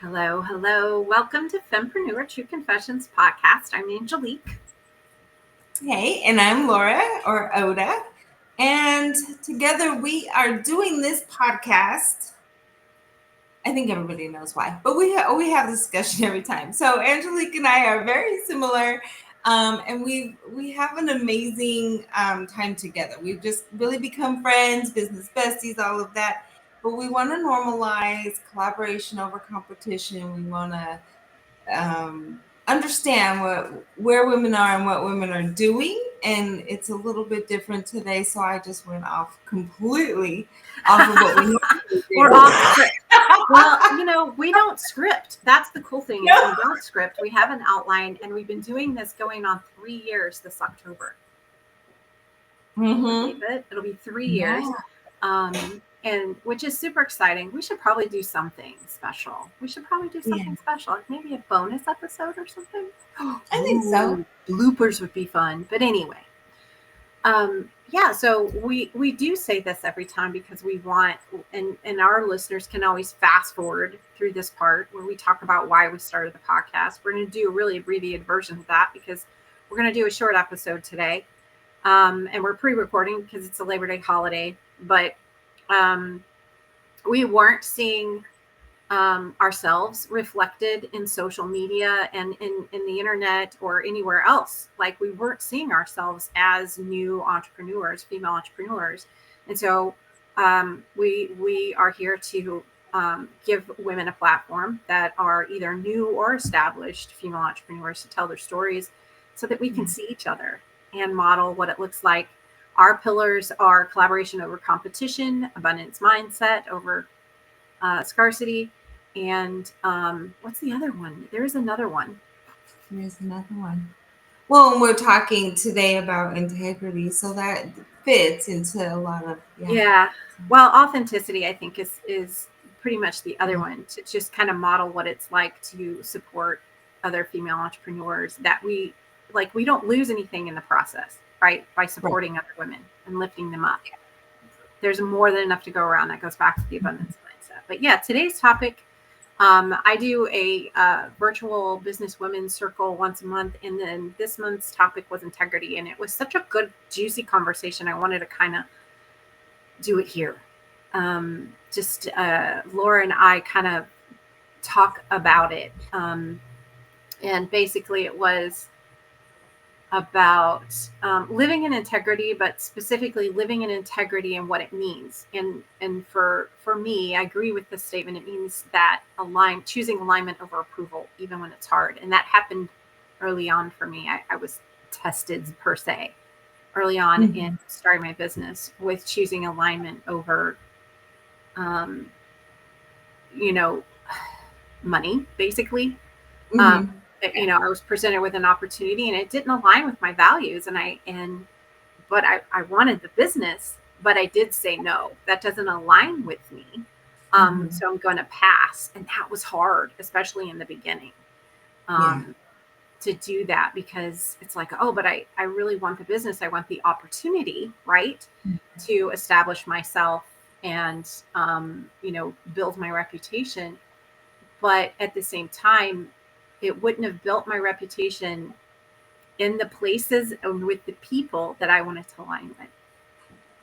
Hello, hello. Welcome to Fempreneur True Confessions podcast. I'm Angelic. Hey, and I'm Lora or Oda. And together we are doing this podcast. I think everybody knows why, but we have discussion every time. So Angelique and I are very similar, and we have an amazing time together. We've just really become friends, business besties, all of that. But we want to normalize collaboration over competition. We want to understand where women are and what women are doing, and it's a little bit different today. So I just went off completely off of what we normally We're do. off script. Well, we don't script. That's the cool thing is we don't script. We have an outline, and we've been doing this going on 3 years this October. Mm-hmm. It'll be 3 years. And which is super exciting. We should probably do something special. Like maybe a bonus episode or something. I think so. Bloopers would be fun. But anyway, so we do say this every time because we want, and our listeners can always fast forward through this part where we talk about why we started the podcast. We're going to do a really abbreviated version of that because we're going to do a short episode today. And we're pre-recording because it's a Labor Day holiday, but we weren't seeing ourselves reflected in social media and in the internet or anywhere else. Like we weren't seeing ourselves as new entrepreneurs, female entrepreneurs. And so we are here to give women a platform that are either new or established female entrepreneurs to tell their stories so that we can see each other and model what it looks like. Our pillars are collaboration over competition, abundance mindset over scarcity, and what's the other one? There is another one. There's another one. Well, we're talking today about integrity, so that fits into a lot of Well, authenticity, I think, is pretty much the other one, to just kind of model what it's like to support other female entrepreneurs, that we don't lose anything in the process, right? By supporting other women and lifting them up. There's more than enough to go around. That goes back to the abundance mindset. But yeah, today's topic, I do a virtual business women's circle once a month. And then this month's topic was integrity. And it was such a good, juicy conversation. I wanted to kind of do it here. Laura and I kind of talk about it. And basically it was about living in integrity, but specifically living in integrity and what it means. And for me, I agree with this statement. It means that choosing alignment over approval, even when it's hard. And that happened early on for me. I was tested per se early on in starting my business with choosing alignment over, money, basically. I was presented with an opportunity and it didn't align with my values, but I wanted the business, but I did say no, that doesn't align with me. So I'm going to pass. And that was hard, especially in the beginning, to do that, because it's like, oh, but I really want the business. I want the opportunity, right, to establish myself and, build my reputation. But at the same time, it wouldn't have built my reputation in the places and with the people that I wanted to align with.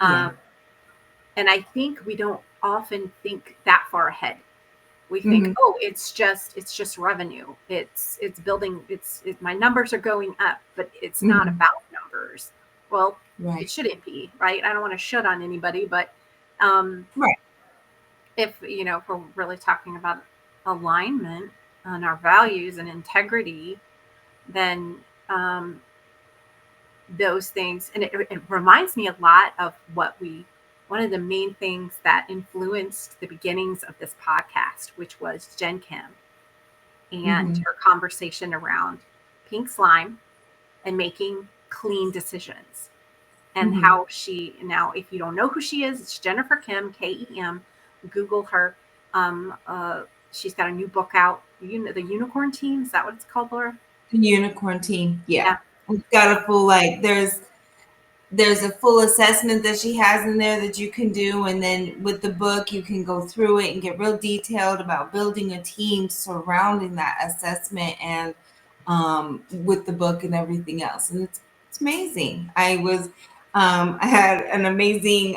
And I think we don't often think that far ahead. We think, oh, it's just revenue. It's building. My numbers are going up, but it's not about numbers. Well, it shouldn't be, right? I don't want to shut on anybody, but if we're really talking about alignment on our values and integrity, then those things, and it reminds me a lot of one of the main things that influenced the beginnings of this podcast, which was Jen Kim and her conversation around pink slime and making clean decisions, and how now, if you don't know who she is, it's Jennifer Kim, Kem. Google her. She's got a new book out, the Unicorn Team. Is that what it's called, Laura? The Unicorn Team. Yeah. We've got a full, there's there's a full assessment that she has in there that you can do. And then with the book, you can go through it and get real detailed about building a team surrounding that assessment and with the book and everything else. And it's amazing. I had an amazing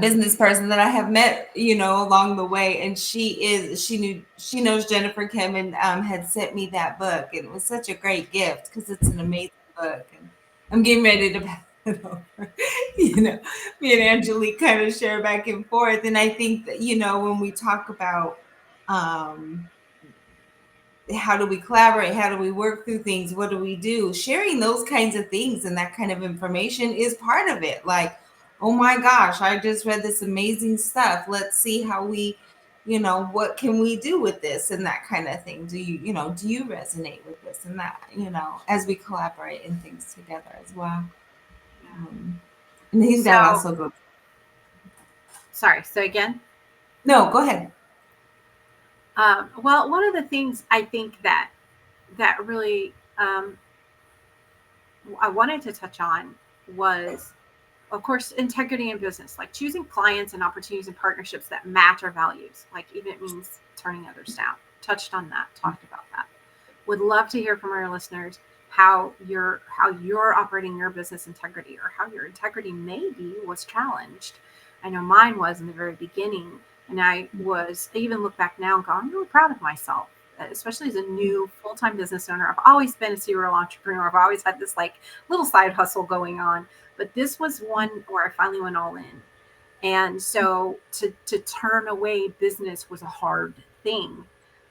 business person that I have met, along the way, and she knows Jennifer Kim and had sent me that book, and it was such a great gift because it's an amazing book, and I'm getting ready to pass it over. Me and Angelique kind of share back and forth, and I think that when we talk about um, how do we collaborate, how do we work through things, what do we do, sharing those kinds of things and that kind of information is part of it. Like, oh my gosh, I just read this amazing stuff, let's see how we, what can we do with this, and that kind of thing. Do you resonate with this and that, as we collaborate in things together as well. Yeah. And I think that So, also goes. sorry. So again, No, go ahead. well, one of the things I think that really I wanted to touch on was, of course, integrity in business, like choosing clients and opportunities and partnerships that match our values, like even it means turning others down. Touched on that, talked about that. Would love to hear from our listeners how you're operating your business integrity, or how your integrity maybe was challenged. I know mine was in the very beginning, and I even look back now and go, I'm really proud of myself, especially as a new full-time business owner. I've always been a serial entrepreneur. I've always had this like little side hustle going on, but this was one where I finally went all in. And so to turn away business was a hard thing,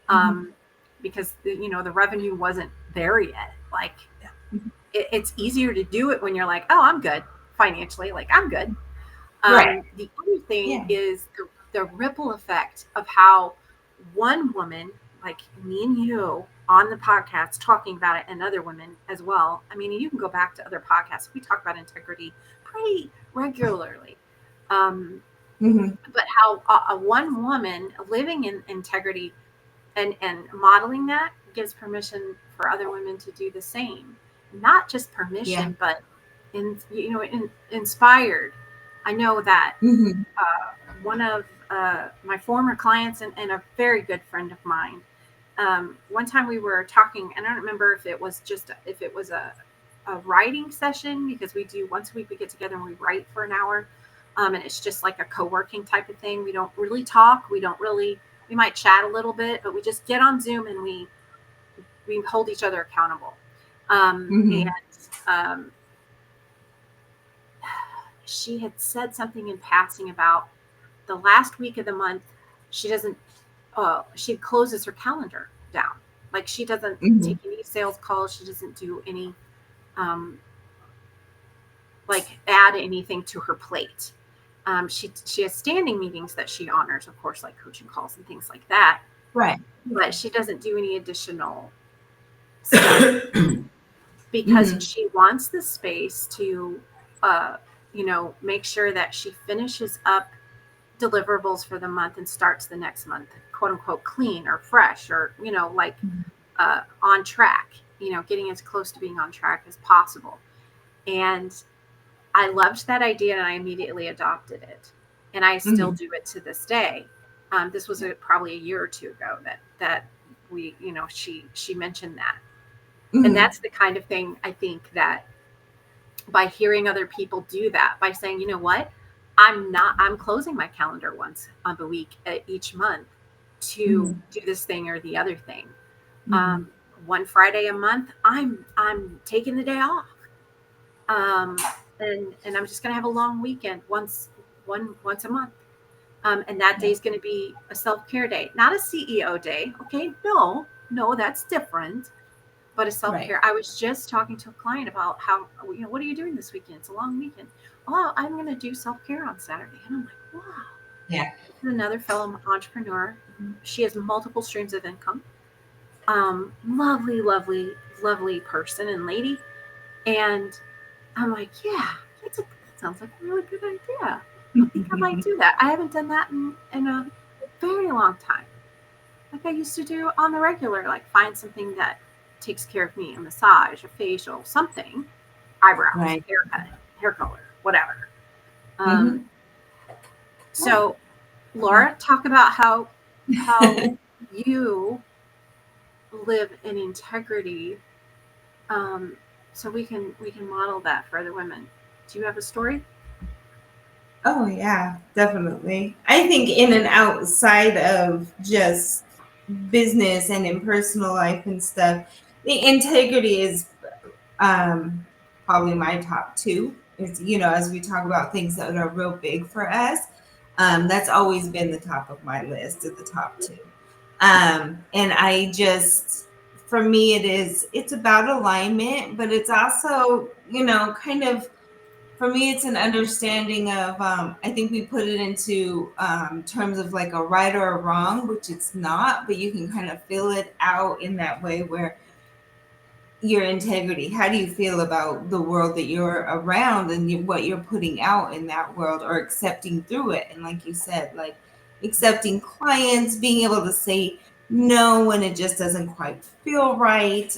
Mm-hmm. um, because the revenue wasn't there yet. Like it's easier to do it when you're like, oh, I'm good financially, like I'm good. Right. The other thing Yeah. is the ripple effect of how one woman, like me and you, on the podcast talking about it, and other women as well. I mean, you can go back to other podcasts. We talk about integrity pretty regularly. Um, Mm-hmm. but how a one woman living in integrity and modeling that gives permission for other women to do the same. Not just Yeah. permission, but inspired. I know that Mm-hmm. one of my former clients, and a very good friend of mine. One time we were talking, and I don't remember if it was a writing session, because we do once a week we get together and we write for an hour, and it's just like a co-working type of thing. We don't really talk. We might chat a little bit, but we just get on Zoom and we hold each other accountable. And Mm-hmm. um, she had said something in passing about the last week of the month. She doesn't. She closes her calendar down. Like she doesn't Mm-hmm. take any sales calls. She doesn't do any um, like add anything to her plate. She has standing meetings that she honors, of course, like coaching calls and things like that. Right. But she doesn't do any additional stuff because Mm-hmm. she wants the space to, uh, make sure that she finishes up deliverables for the month and starts the next month, quote unquote, clean or fresh, or, like on track, getting as close to being on track as possible. And I loved that idea and I immediately adopted it. And I still Mm-hmm. do it to this day. This was probably a year or two ago that she mentioned that. And Mm-hmm. that's the kind of thing I think that by hearing other people do that, by saying, you know what, I'm closing my calendar once on the week each month to Mm-hmm. do this thing or the other thing. Mm-hmm. One Friday a month, I'm taking the day off. Um, and I'm just gonna have a long weekend once a month. And that day Yeah. is going to be a self-care day, not a CEO day. Okay, no, that's different. But a Right. self-care. I was just talking to a client about how, what are you doing this weekend? It's a long weekend. Oh, I'm going to do self-care on Saturday. And I'm like, wow. Yeah. This is another fellow entrepreneur. She has multiple streams of income. Lovely, lovely, lovely person and lady. And I'm like, yeah, that sounds like a really good idea. I think I might do that. I haven't done that in a very long time. Like I used to do on the regular, like find something that takes care of me, a massage, a facial, something. eyebrows, Right. haircut, hair color, whatever. Um, Mm-hmm. Oh, so Laura, talk about how you live in integrity, um, so we can model that for other women. Do you have a story? oh yeah, definitely. I think in and outside of just business and in personal life and stuff, the integrity is probably my top two. Is, as we talk about things that are real big for us, that's always been the top of my list at the top two. And I just, for me, it's about alignment, but it's also, kind of, for me, it's an understanding of, I think we put it into terms of like a right or a wrong, which it's not, but you can kind of feel it out in that way where your integrity, how do you feel about the world that you're around and what you're putting out in that world or accepting through it? And like you said, like accepting clients, being able to say no when it just doesn't quite feel right,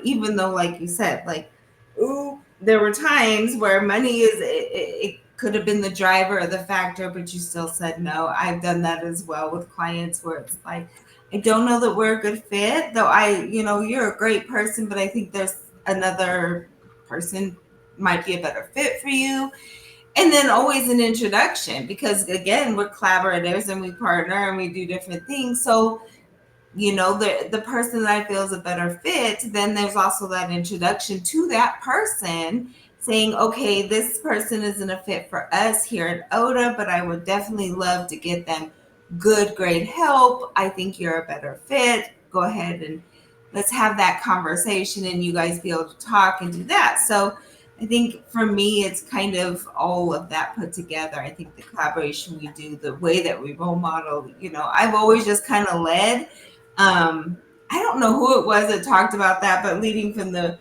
even though like you said, like, ooh, there were times where money it could have been the driver or the factor, but you still said no. I've done that as well with clients where it's like, I don't know that we're a good fit, though you're a great person, but I think there's another person might be a better fit for you. And then always an introduction because again, we're collaborators and we partner and we do different things. So the person that I feel is a better fit, then there's also that introduction to that person saying, okay, this person isn't a fit for us here at Oda, but I would definitely love to get them good, great help. I think you're a better fit. Go ahead and let's have that conversation and you guys be able to talk and do that. So I think for me, it's kind of all of that put together. I think the collaboration we do, the way that we role model, I've always just kind of led. I don't know who it was that talked about that, but leading from the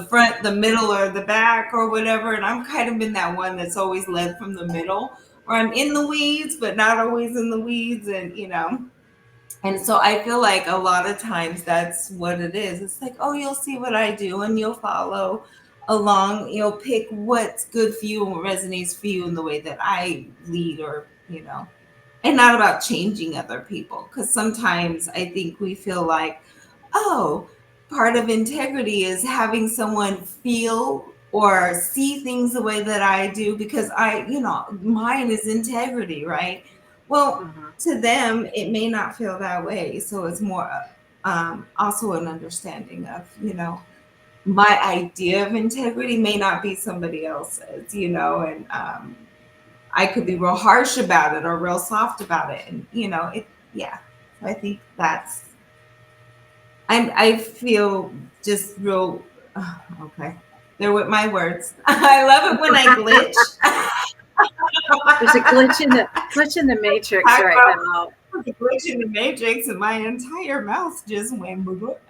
front, the middle, or the back, or whatever. And I'm kind of in that one that's always led from the middle, where I'm in the weeds, but not always in the weeds, and so I feel like a lot of times that's what it is. It's like, oh, you'll see what I do, and you'll follow along. You'll pick what's good for you and what resonates for you in the way that I lead, or and not about changing other people. Because sometimes I think we feel like, oh, part of integrity is having someone feel or see things the way that I do because mine is integrity, right? Well, Mm-hmm. to them, it may not feel that way. So it's more also an understanding of, my idea of integrity may not be somebody else's, and I could be real harsh about it or real soft about it. And, yeah. So I think I feel just real, okay. They're with my words. I love it when I glitch. There's a glitch in the matrix Talk right now. about the glitch in the matrix, and my entire mouth just went. But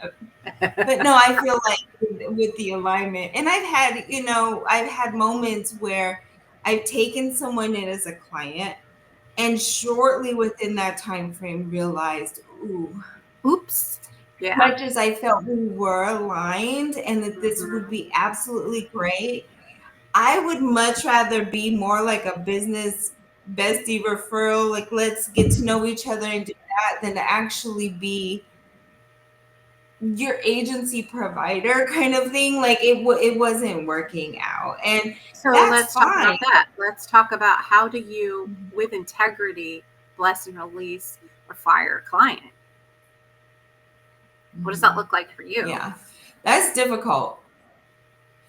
no, I feel like with the alignment, and I've had moments where I've taken someone in as a client, and shortly within that time frame, realized, ooh, Oops. Yeah. much as I felt we were aligned and that this would Mm-hmm. be absolutely great, I would much rather be more like a business bestie referral, like let's get to know each other and do that, than to actually be your agency provider kind of thing. Like it wasn't working out, and So that's let's talk fine. about that. Let's talk about how do you, with integrity, bless and release or fire a client? What does that Mhm. look like for you? Yeah, that's difficult.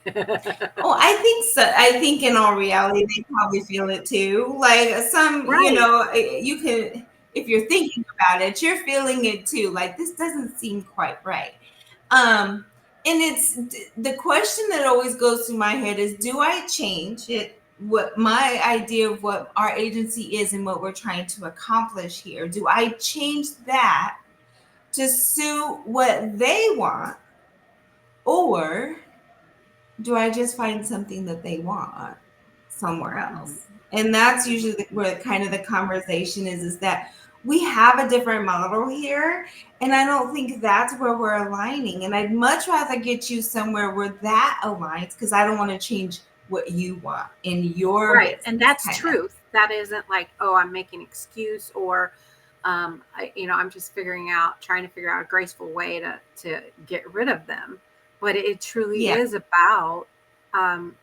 Oh, I think so. I think in all reality, they probably feel it too. Like some, Right. you can, if you're thinking about it, you're feeling it too. Like this doesn't seem quite right. Um, and it's the question that always goes through my head is, do I change it? What my idea of what our agency is and what we're trying to accomplish here? Do I change that to suit what they want, or do I just find something that they want somewhere Mhm. else? And that's usually where kind of the conversation is that we have a different model here. And I don't think that's where we're aligning. And I'd much rather get you somewhere where that aligns, because I don't want to change what you want in your Right. And business, that's kind of. truth. That isn't like, oh, I'm making an excuse, or I'm just trying to figure out a graceful way to get rid of them. But it truly Yeah. is about, um,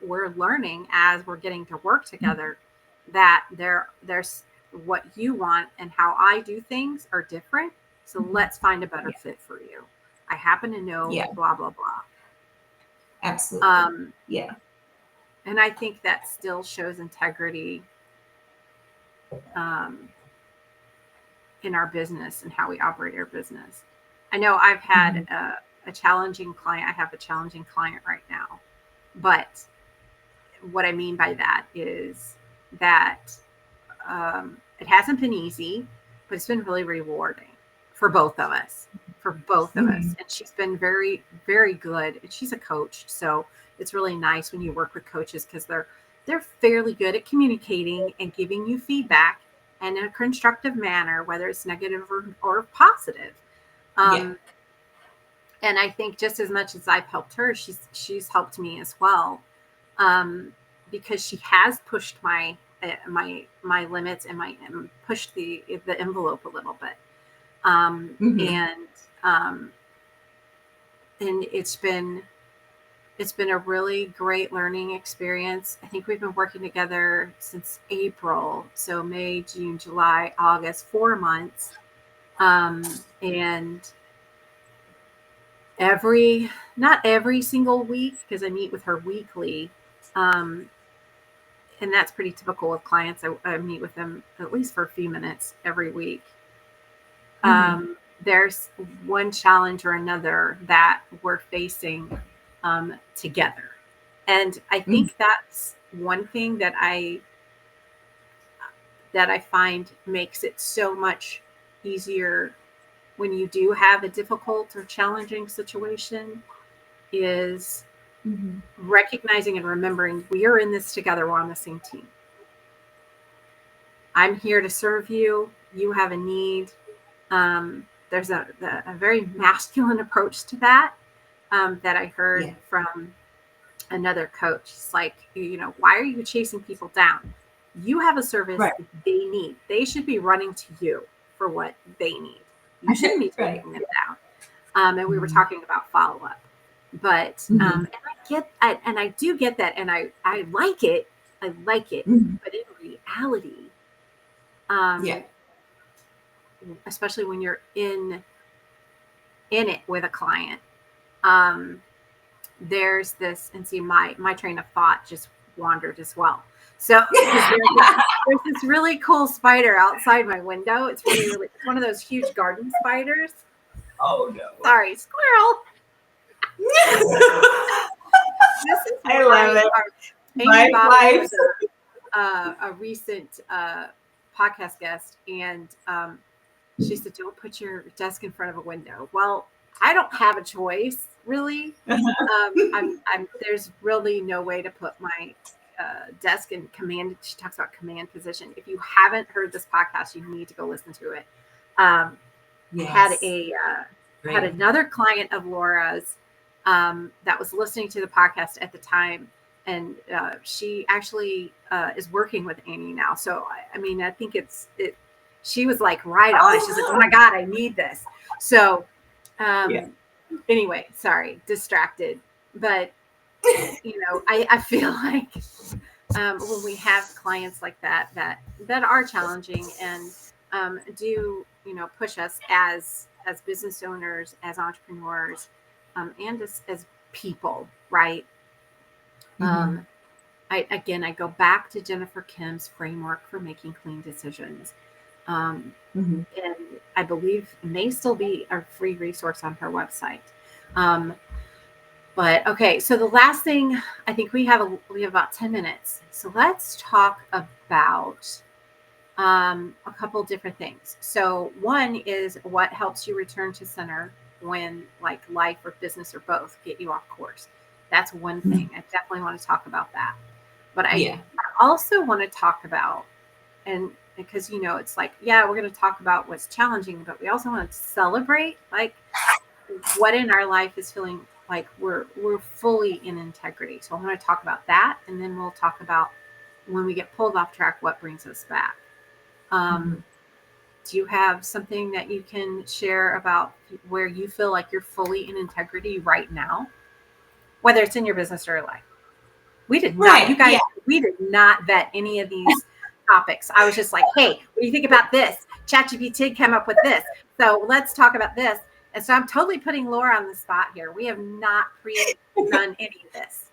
we're learning as we're getting to work together that there's what you want and how I do things are different. So let's find a better Yeah. fit for you. I happen to know Yeah. blah blah blah. Absolutely. Um, Yeah. and I think that still shows integrity, um, in our business and how we operate our business. I know I've had Mhm. a challenging client. I have a challenging client right now, but what I mean by that is that, it hasn't been easy, but it's been really rewarding for both of us. For both of us. Mhm. And she's been very, very good. And she's a coach. So it's really nice when you work with coaches because they're fairly good at communicating and giving you feedback in a constructive manner, whether it's negative or positive. Yeah. Um, and I think just as much as I've helped her, she's helped me as well, um, because she has pushed my limits and pushed the envelope a little bit, um, Mhm. and um, and it's been a really great learning experience. I think we've been working together since April, so May, June, July, August, 4 months, and every not every single week because I meet with her weekly. Um, and that's pretty typical with clients. I meet with them at least for a few minutes every week. Mhm. There's one challenge or another that we're facing, together. And I Mhm. think that's one thing that I find makes it so much easier when you do have a difficult or challenging situation is Mhm. recognizing and remembering we are in this together. We're on the same team. I'm here to serve you. You have a need. There's a very masculine approach to that, that I heard Yeah. from another coach. It's like, why are you chasing people down? You have a service Right. that they need. They should be running to you for what they need. You shouldn't be Right. chasing them down. And we were Mhm. talking about follow up, but Mhm. and I do get that, and I like it. I like it, Mhm. but in reality, Yeah. um, especially when you're in it with a client, um, there's this, and see, my train of thought just wandered as well. So because there's this really cool spider outside my window. It's really it's one of those huge garden spiders. Oh no. Sorry, squirrel. This is I love why it. Amy Life, Bobbitt life. was a recent podcast guest, and she said, "Don't put your desk in front of a window." Well, I don't have a choice, really. There's really no way to put my desk in command. She talks about command position. If you haven't heard this podcast, you need to go listen to it. Um, had Yes. a had Great. another client of Laura's, that was listening to the podcast at the time, and she actually is working with Amy now. So I mean, I think it. She was like right on. She's like, "Oh my Oh. god, I need this." So Yeah. anyway, sorry, distracted, but I feel like, when we have clients like that are challenging and, do push us as business owners, as entrepreneurs, and as people, right? Mhm. Um, I go back to Jennifer Kim's framework for making clean decisions. Um, Mhm. and I believe it may still be a free resource on her website. Um, but okay, so the last thing, I think we have about 10 minutes. So let's talk about, a couple different things. So one is what helps you return to center when like life or business or both get you off course. That's one thing. Mhm. I definitely want to talk about that. But I Yeah. also want to talk about, and because it's like, yeah, we're going to talk about what's challenging, but we also want to celebrate like what in our life is feeling like we're fully in integrity. So I want to talk about that, and then we'll talk about when we get pulled off track, what brings us back. Mhm. um, do you have something that you can share about where you feel like you're fully in integrity right now, whether it's in your business or your life? We did not, you Right. guys, Yeah. we did not vet any of these topics. I was just like, hey, what do you think about this? ChatGPT came up with this. So let's talk about this. And so I'm totally putting Laura on the spot here. We have not pre done any of this.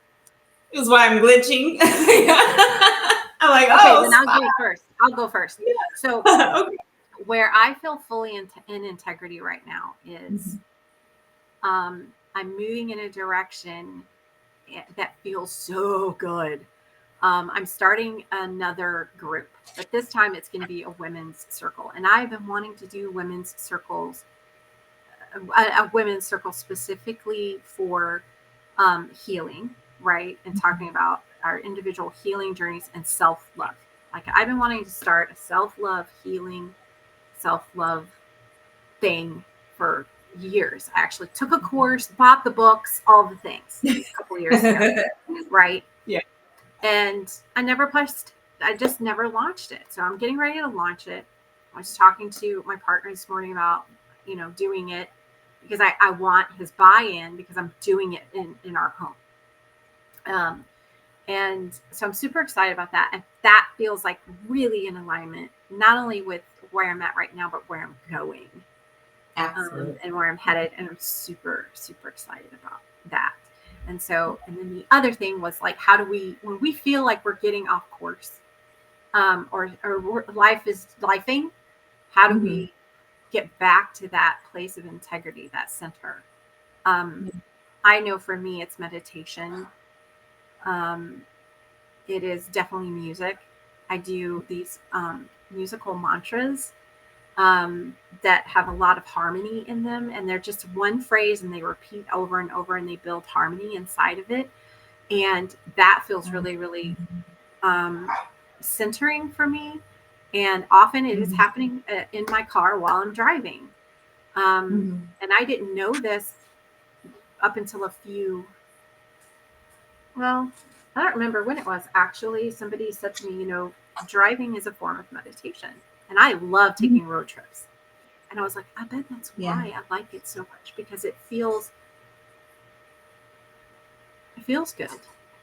This is why I'm glitching. I'm like, Okay, then oh, I'll stop. go first. I'll go first. So Okay. where I feel fully in integrity right now is Mhm. I'm moving in a direction that feels so good. I'm starting another group, but this time it's going to be a women's circle. And I've been wanting to do women's circles, a women's circle specifically for healing, right? And talking about our individual healing journeys and self love. Like I've been wanting to start a self love, healing, self love thing for years. I actually took a course, bought the books, all the things a couple years ago, right? Yeah. And I just never launched it. So I'm getting ready to launch it. I was talking to my partner this morning about, doing it because I want his buy-in because I'm doing it in our home. Um, and so I'm super excited about that. And that feels like really in alignment, not only with where I'm at right now, but where I'm going, Absolutely. and where I'm headed. And I'm super, super excited about that. And so, and then the other thing was like, how do we, when we feel like we're getting off course, or life is lifing, how do Mhm. we get back to that place of integrity, that center? Um, I know for me, it's meditation. Um, it is definitely music. I do these musical mantras that have a lot of harmony in them, and they're just one phrase and they repeat over and over and they build harmony inside of it. And that feels really, really um, centering for me. And often it is Mhm. happening in my car while I'm driving. Mhm. And I didn't know this up until well, I don't remember when it was actually. Somebody said to me, driving is a form of meditation. And I love Mhm. taking road trips. And I was like, I bet that's Yeah. why I like it so much because it feels good.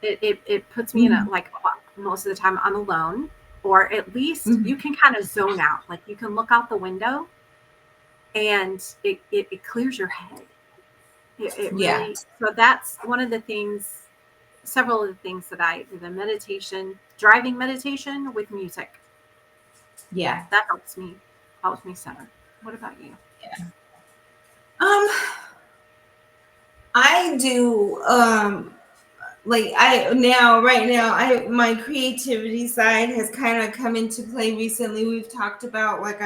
It puts me in a Mhm. like most of the time I'm alone, or at least Mhm. you can kind of zone out. Like you can look out the window and it clears your head. It Yeah. really, so that's one of the things, several of the things that I do, the meditation, driving meditation with music. Yeah. That helps me center. What about you? Um, I do like I now right now I my creativity side has kind of come into play recently. We've talked about like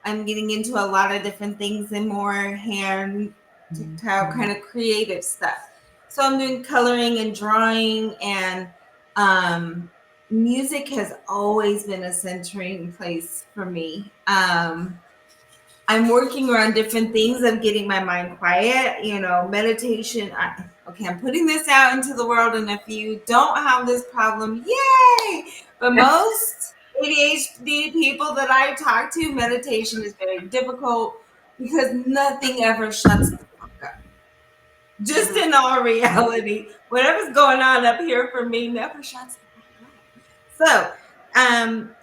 I'm getting into a lot of different things and more hand tactile kind of creative stuff. So I'm doing coloring and drawing and um music has always been a centering place for me. I'm working around different things of getting my mind quiet, meditation. Okay, I'm putting this out into the world, and if you don't have this problem, yay! But most ADHD people that I talk to, meditation is very difficult because nothing ever shuts the fuck up. Just Mm-hmm. in all reality, whatever's going on up here for me never shuts the fuck up. So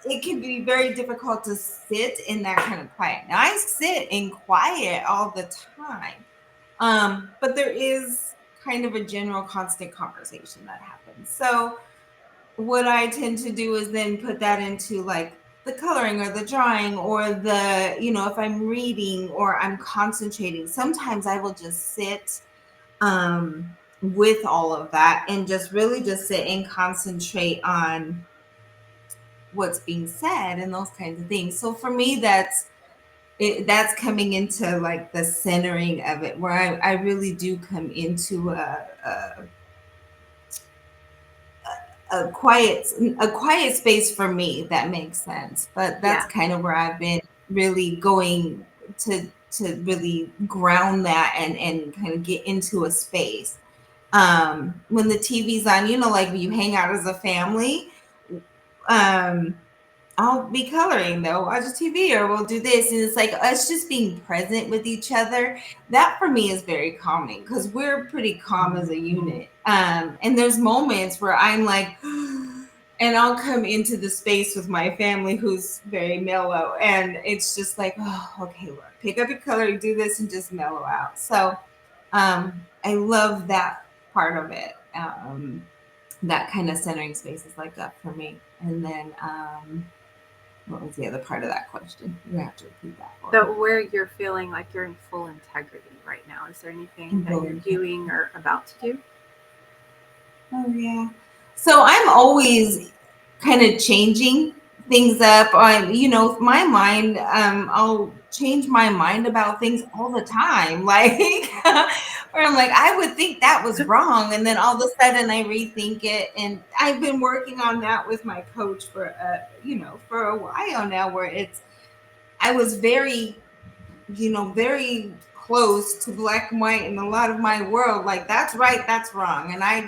it can be very difficult to sit in that kind of quiet. Now I sit in quiet all the time, but there is kind of a general constant conversation that happens. So what I tend to do is then put that into like the coloring or the drawing or if I'm reading or I'm concentrating. Sometimes I will just sit with all of that and just really just sit and concentrate on what's being said and those kinds of things. So for me, that's coming into like the centering of it, where I really do come into a a quiet space for me. That makes sense. But that's Yeah. kind of where I've been really going to really ground that and kind of get into a space. When the TV's on, like when you hang out as a family, um, I'll be coloring, they'll watch TV or we'll do this. And it's like us just being present with each other. That for me is very calming because we're pretty calm as a unit. And there's moments where I'm like, and I'll come into the space with my family who's very mellow. And it's just like, oh, okay, look, pick up your color, do this, and just mellow out. So I love that part of it. That kind of centering space is like that for me. And then what was the other part of that question? You have to repeat that for me. So where you're feeling like you're in full integrity right now, is there anything And that you're going, doing or about to do? oh yeah. So I'm always kind of changing things up. My mind, I'll change my mind about things all the time. Like where I'm like, I would think that was wrong. And then all of a sudden I rethink it. And I've been working on that with my coach for a while now, where I was very close to black and white in a lot of my world. Like, that's right, that's wrong. And I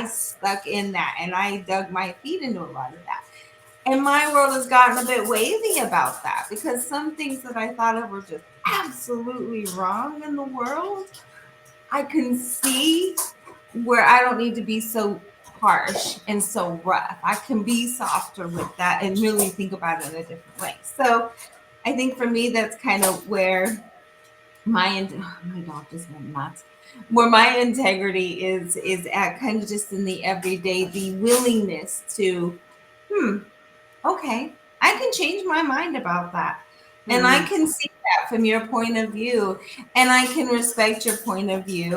stuck in that and I dug my feet into a lot of that. And my world has gotten a bit wavy about that because some things that I thought of were just absolutely wrong in the world, I can see where I don't need to be so harsh and so rough. I can be softer with that and really think about it in a different way. So I think for me, that's kind of where my dog just went nuts. Where my integrity is at, kind of just in the everyday, the willingness to, okay, I can change my mind about that. And I Mm. can see that from your point of view. And I can respect your point of view,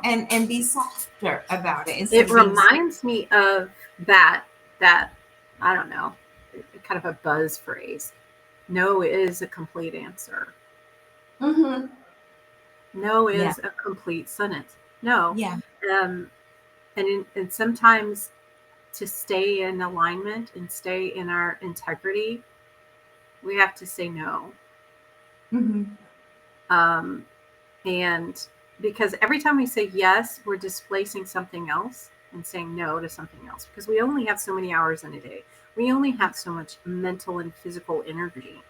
and be softer about it instead It of being so. reminds me of that I don't know, kind of a buzz phrase. No is a complete answer. Mm-hmm. No Yeah. is a complete sentence. No. Yeah. Um, and sometimes to stay in alignment and stay in our integrity, we have to say no. Mm-hmm. Um, and because every time we say yes, we're displacing something else and saying no to something else because we only have so many hours in a day. We only have so much mental and physical energy.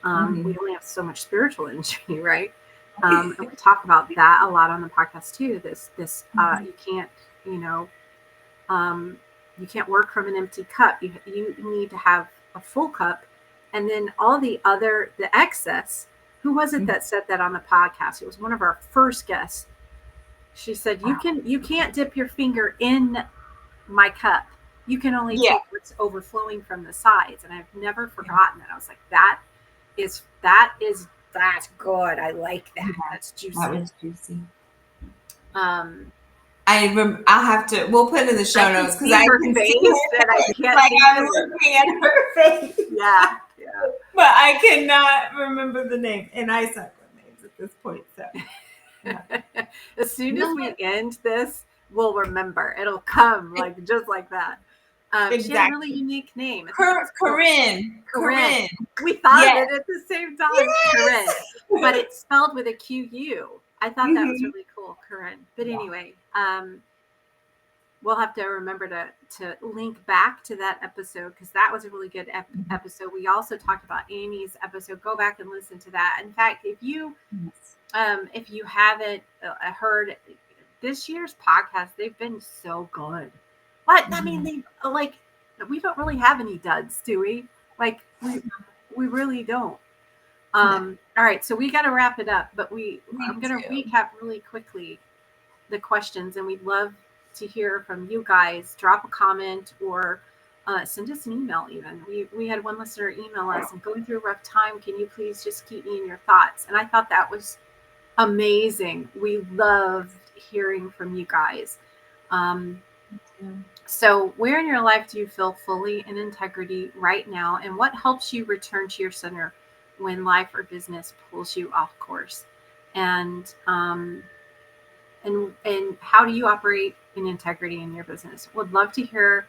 We Mm-hmm. only have so much spiritual energy, right? And we talk about that a lot on the podcast too. This you can't, you know, um, you can't work from an empty cup. You need to have a full cup, and then all the excess. Who was it Mm-hmm. that said that on the podcast? It was one of our first guests. She said you can't dip your finger in my cup. You can only Yeah. take what's overflowing from the sides. And I've never forgotten that. I was like, that is that's good. I like that. Yeah. That's That juicy. was juicy. Um, I'll have to. We'll put it in the I show can notes because see I her can see face, and I her face. can't Like think I'm of it. looking at her face, Yeah, yeah. but I cannot remember the name, and I suck with names at this point. So yeah. As soon as No, we end this, we'll remember. It'll come like just like that. She had a really exactly. unique name. I think it was Corinne. Corinne. Corinne. We thought of Yes. it at the same time, Corinne, Yes. but it's spelled with a QU. I thought that was Mhm. really cool, Corinne. But Yeah. anyway, we'll have to remember to link back to that episode because that was a really good episode. We also talked about Amy's episode. Go back and listen to that. In fact, Yes. if you haven't heard this year's podcast, they've been so good. But I mean, Mhm. they like we don't really have any duds, do we? Like we really don't. No, All right, so we got to wrap it up, but me I'm going to too. recap really quickly the questions, and we'd love to hear from you guys. Drop a comment or send us an email. Even we had one listener email us, and going through a rough time. Can you please just keep me in your thoughts? And I thought that was amazing. We loved hearing from you guys. Um, Yeah. so, where in your life do you feel fully in integrity right now, and what helps you return to your center when life or business pulls you off course? And and how do you operate in integrity in your business? Would love to hear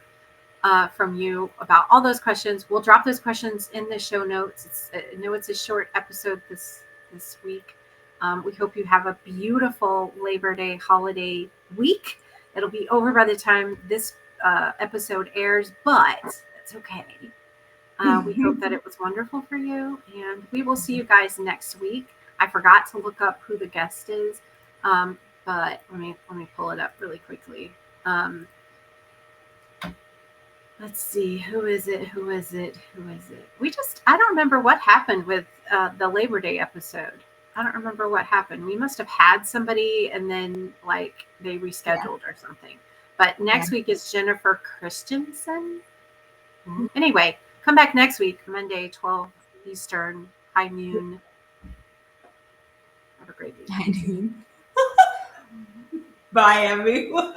from you about all those questions. We'll drop those questions in the show notes. I know it's a short episode this week. We hope you have a beautiful Labor Day holiday week. It'll be over by the time this episode airs, but it's okay. We hope that it was wonderful for you, and we will see you guys next week. I forgot to look up who the guest is, but let me pull it up really quickly. Let's see, who is it? I don't remember what happened with the Labor Day episode. I don't remember what happened. We must have had somebody and then like they rescheduled or something. But next week is Jennifer Christensen. Anyway, come back next week, Monday, 12 Eastern, high noon. Have a great week. High noon. Bye, everyone.